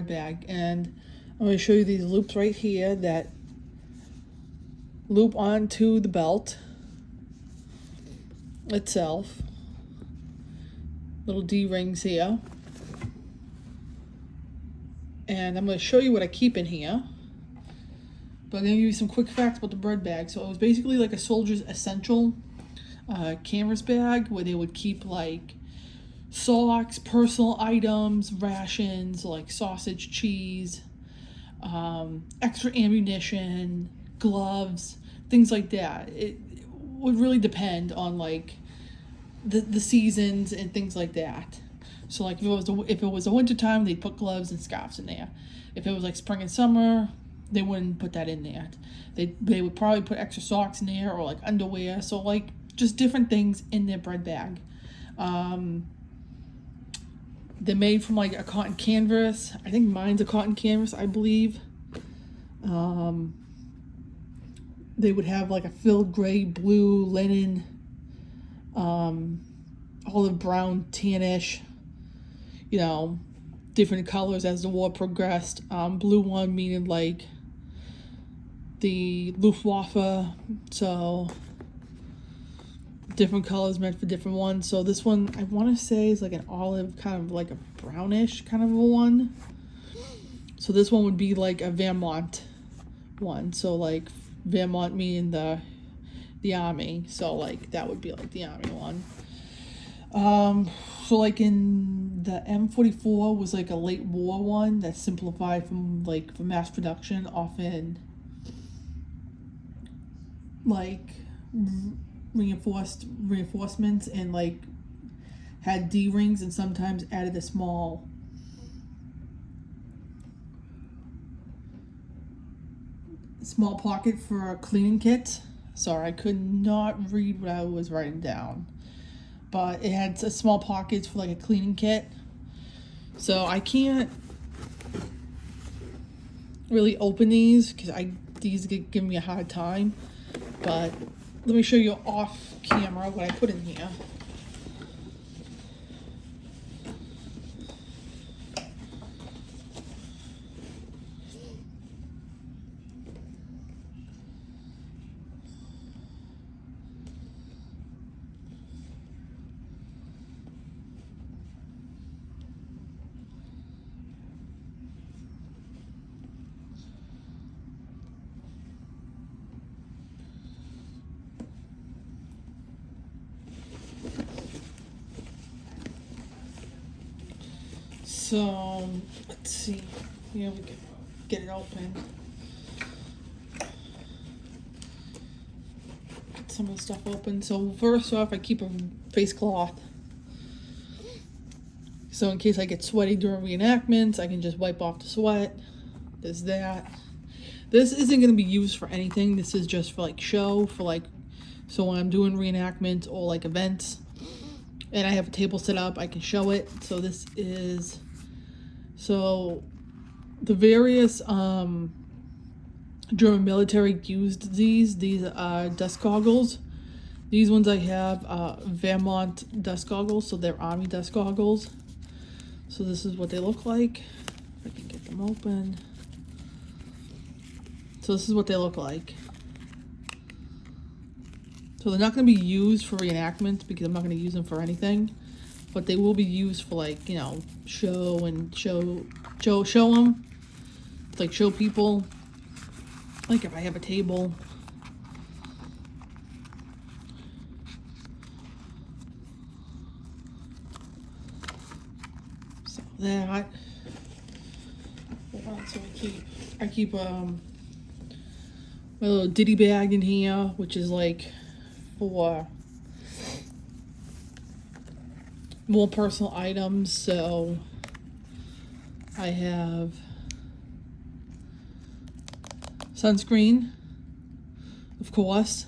bread bag, and I'm going to show you these loops right here that loop onto the belt itself. Little D-rings here. And I'm going to show you what I keep in here. But I'm going to give you some quick facts about the bread bag. So it was basically like a soldier's essential canvas bag where they would keep like socks, personal items, rations like sausage, cheese, extra ammunition, gloves, things like that. It would really depend on like the seasons and things like that. So like if it was a winter time, they'd put gloves and scarves in there. If it was like spring and summer, they wouldn't put that in there. They would probably put extra socks in there or like underwear. So like just different things in their bread bag. They're made from like a cotton canvas. I think mine's a cotton canvas, I believe. They would have like a filled gray, blue, linen, olive brown, tannish, you know, different colors as the war progressed. Blue one meaning like the Luftwaffe, so different colors meant for different ones. So this one I want to say is like an olive, kind of like a brownish kind of a one. So this one would be like a Vermont one. So like Vermont meaning the army. So like that would be like the army one. So like in the M44 was like a late war one that's simplified from like for mass production, often like reinforcements and like had D-rings and sometimes added a small pocket for a cleaning kit. Sorry, I could not read what I was writing down, but it had a small pockets for like a cleaning kit. So I can't really open these because these give me a hard time, but let me show you off camera what I put in here. So let's see. Here we can get it open. Get some of the stuff open. So first off, I keep a face cloth. So in case I get sweaty during reenactments, I can just wipe off the sweat. There's that. This isn't going to be used for anything. This is just for like show, for like, so when I'm doing reenactments or like events and I have a table set up, I can show it. So this is, so the various German military used these dust goggles. These ones I have Vermont dust goggles, so they're army dust goggles. So this is what they look like. If I can get them open. So this is what they look like. So they're not going to be used for reenactments because I'm not going to use them for anything, but they will be used for like, you know, show them, like show people, like if I have a table. So that. So I keep my little ditty bag in here, which is like for more personal items. So I have sunscreen, of course.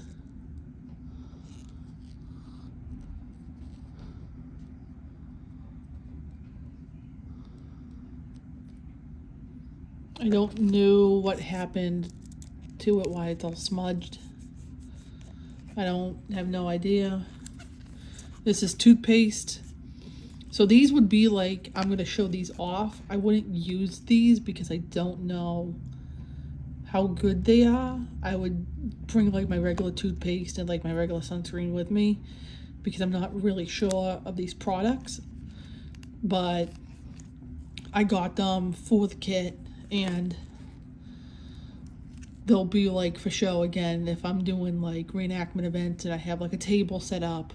I don't know what happened to it, why it's all smudged. I have no idea. This is toothpaste. So these would be like, I'm going to show these off. I wouldn't use these because I don't know how good they are. I would bring like my regular toothpaste and like my regular sunscreen with me because I'm not really sure of these products. But I got them for the kit, and they'll be like for show again if I'm doing like reenactment events and I have like a table set up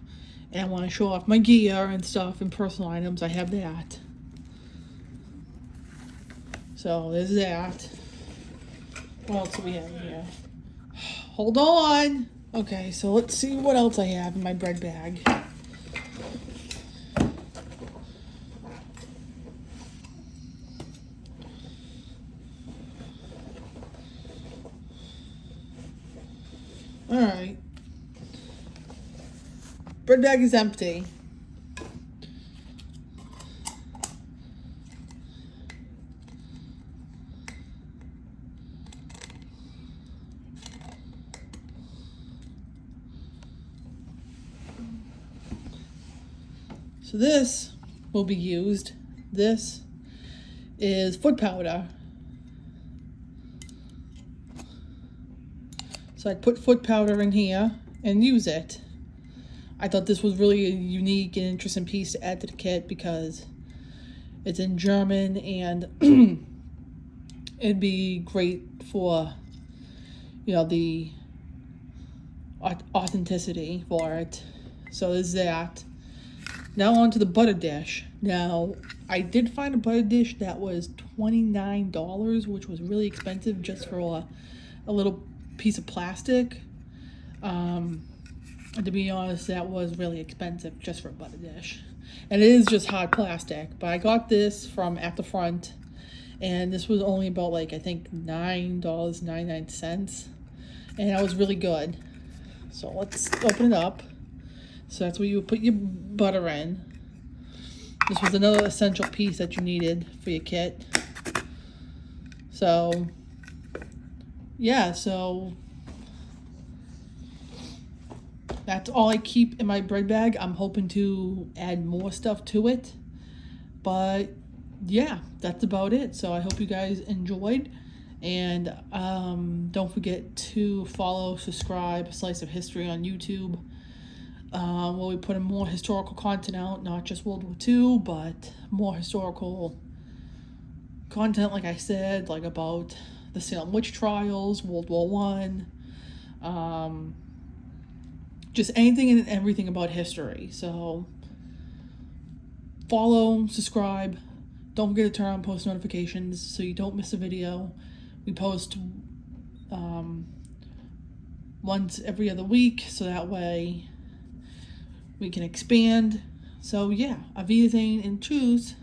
and I want to show off my gear and stuff and personal items. I have that. So there's that. What else do we have here? Hold on. Okay, so let's see what else I have in my bread bag. Alright. Bread bag is empty. So this will be used. This is foot powder. So I put foot powder in here and use it. I thought this was really a unique and interesting piece to add to the kit because it's in German and it'd be great for, the authenticity for it. So there's that. Now on to the butter dish. Now, I did find a butter dish that was $29, which was really expensive just for a little piece of plastic. To be honest, that was really expensive just for a butter dish. And it is just hard plastic. But I got this from At the Front, and this was only about like, I think $9.99. And that was really good. So let's open it up. So that's where you would put your butter in. This was another essential piece that you needed for your kit. So, yeah, so that's all I keep in my bread bag. I'm hoping to add more stuff to it. But, yeah, that's about it. So I hope you guys enjoyed. And don't forget to follow, subscribe, Slice of History on YouTube. Where we put more historical content out, not just World War II, but more historical content, like I said, like about the Salem witch trials, World War I, just anything and everything about history. So follow, subscribe, don't forget to turn on post notifications so you don't miss a video. We post once every other week, so that way we can expand. So yeah, auf Wiedersehen and tschüss.